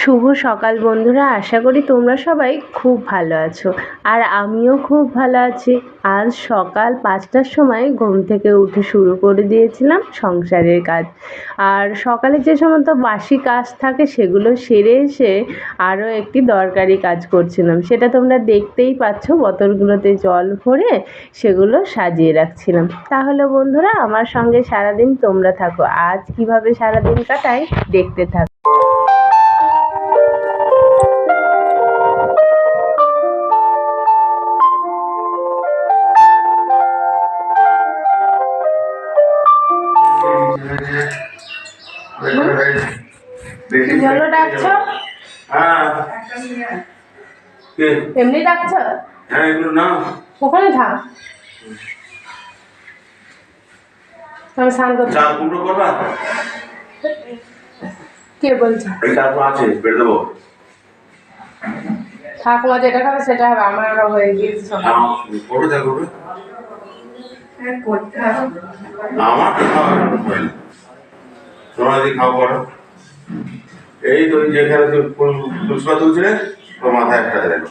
শুভ সকাল বন্ধুরা, আশা করি তোমরা সবাই খুব ভালো আছো। আর আমিও খুব ভালো আছি। আজ সকাল 5টার সময় ঘুম থেকে উঠে শুরু করে দিয়েছিলাম সংসারের কাজ। আর সকালে যে সমস্ত বাসি কাজ থাকে সেগুলো সেরে এসে আরও একটি দরকারি কাজ করছিলাম। সেটা তোমরা দেখতেই পাচ্ছ, বোতলগুলোতে জল ভরে সেগুলো সাজিয়ে রাখছিলাম। তাহলে বন্ধুরা আমার সঙ্গে সারাদিন তোমরা থাকো। আজ কিভাবে সারাদিন কাটাই দেখতে থাকো। জল ডাকছো? এমনি ডাকছো? ওখানে থাক, আমি স্নান করছি। কে বলছে? ঠাকুমা যেটা খাবে সেটা হবে, আমার হয়ে গিয়েছে। এই তো যেখানে পুষ্পা তুলছিলে তোর মাথায় একটা দেখো।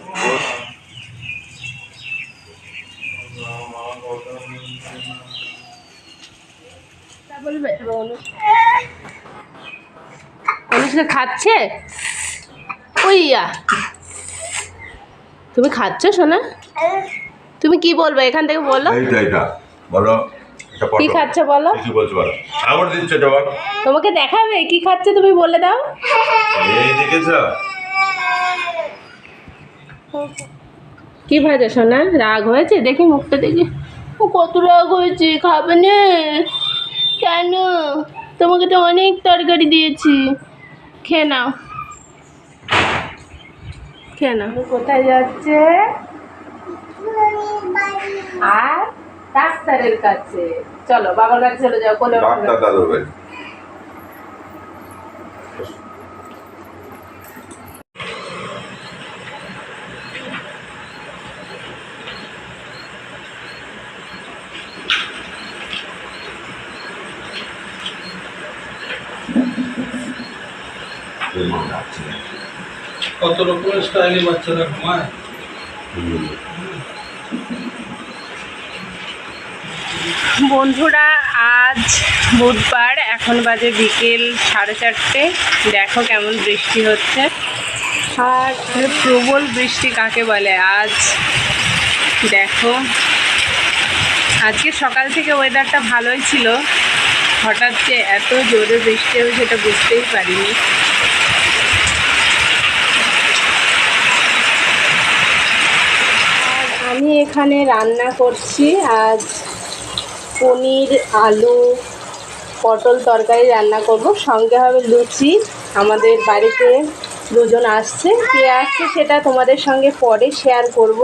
অনুষ্কা খাচ্ছে? ওইয়া তুমি খাচ্ছ সোনা? তুমি কি বলবে এখান থেকে বলো? এইটা বলো, কি খাচ্ছ বলো? কি বলছো বলো? আবার দিচ্ছ এটা বল। তোমাকে দেখাবে কি খাচ্ছে, তুমি বলে দাও। এই দেখেছো কি ভাজা সোনা? রাগ হয়েছে? দেখি মুখটা দেখি। ও কত রাগ হয়েছে, খাবে না কেন? তোমাকে তো অনেক তরকারি দিয়েছি, খেয়ে নাও, খেয়ে নাও। কোথায় যাচ্ছে? আর ডাক্তারের কাছে। চলো বাবার কাছে চলে যাও। কোলে ডাক্তার দাদুর কাছে। কত রকমের স্টাইলে বাচ্চারা ঘুমায়। বন্ধুরা আজ বুধবার, এখন বাজে বিকেল 4:30। দেখো কেমন বৃষ্টি হচ্ছে। আর প্রবল বৃষ্টি কাকে বলে আজ দেখো। আজকে সকাল থেকে ওয়েদারটা ভালোই ছিল, হঠাৎ যে এত জোরে বৃষ্টি হবে সেটা বুঝতেই পারিনি। আর আমি এখানে রান্না করছি আজ পনির, আলু, পটল তরকারি রান্না করব। সঙ্গে হবে লুচি। আমাদের বাড়িতে দুজন আসছে, কে আসছে সেটা তোমাদের সঙ্গে পরে শেয়ার করব।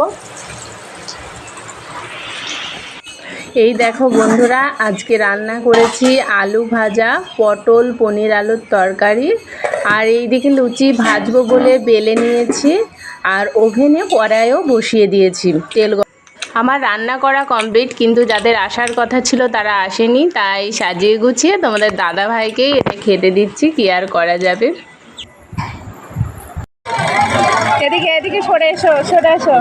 এই দেখো বন্ধুরা, আজকে রান্না করেছি আলু ভাজা, পটল, পনির আলুর তরকারি। আর এইদিকে লুচি ভাজবো বলে বেলে নিয়েছি, আর ওভেনে কড়াইও বসিয়ে দিয়েছি তেল। আমার রান্না করা কমপ্লিট, কিন্তু যাদের আসার কথা ছিল তারা আসেনি, তাই সাজিয়ে গুছিয়ে তোমাদের দাদা ভাইকেই এটা খেতে দিচ্ছি। কি আর করা যাবে। এদিকে এদিকে সরে এসো, সরে এসো।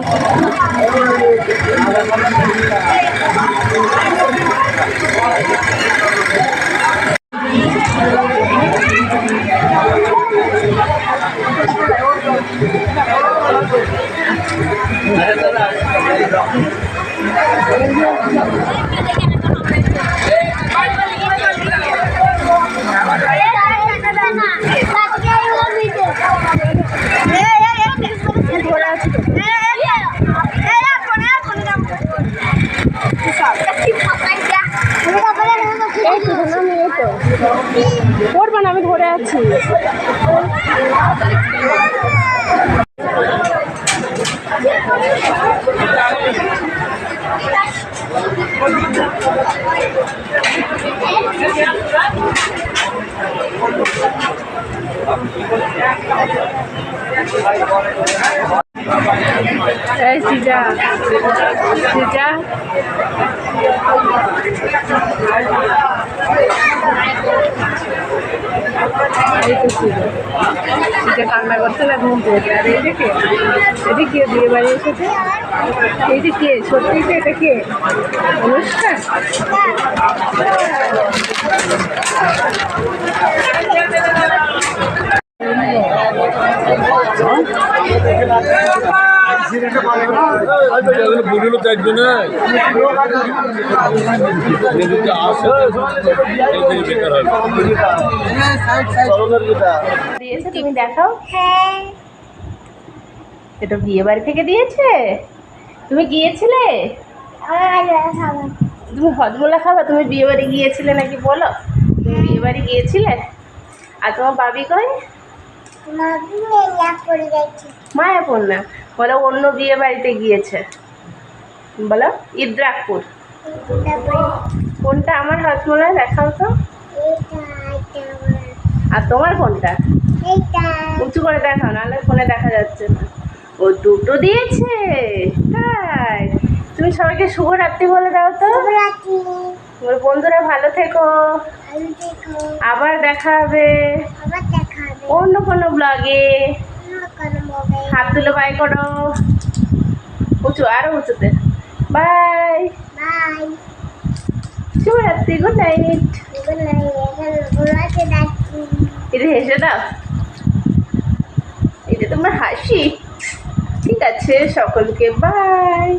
করবো না, আমি ধরে আছি। এই সিজা সিজা এই তো ছিল এটা কান্না করছে না ঘুম পেয়েছে। আর এই যে কে, এটা কে বিয়ে বাড়ি এসেছে? এই যে কে, সত্যি তো এটা কে? অনুষ্ঠান। বুড়িলো চারজনে দিয়েছে, তুমি দেখাও। এটা বিয়ে বাড়ি থেকে দিয়েছে? তুমি গিয়েছিলে? তুমি হজমোলা খাবা? তুমি বিয়ে বাড়ি গিয়েছিলে নাকি বলো? তুমি বিয়ে বাড়ি গিয়েছিলে? আর তোমার বাবি কই? মায়াপুর না, বলো অন্য বিয়ে বাড়িতে গিয়েছে। বলো ইদ্রাকপুর। কোনটা আমার হজমোলা দেখাও তো। আর তোমার কোনটা? উঁচু করে দেখাও, নাহলে ফোনে দেখা যাচ্ছে না। ও দুটো দিয়েছে, তাই? তুমি সবাইকে শুভরাত্রি বলে দাও তো। তোমার বন্ধুরা ভালো থেকো, আবার দেখা হবে অন্য কোনো ব্লগে। হাত তুলে বাই করো, উঁচু, আরো উঁচুতে। বাই, শুভরাত্রি, গুড নাইট। এটা হেসে দাও, এটা তোমার হাসি। ঠিক আছে, সকলকে বাই।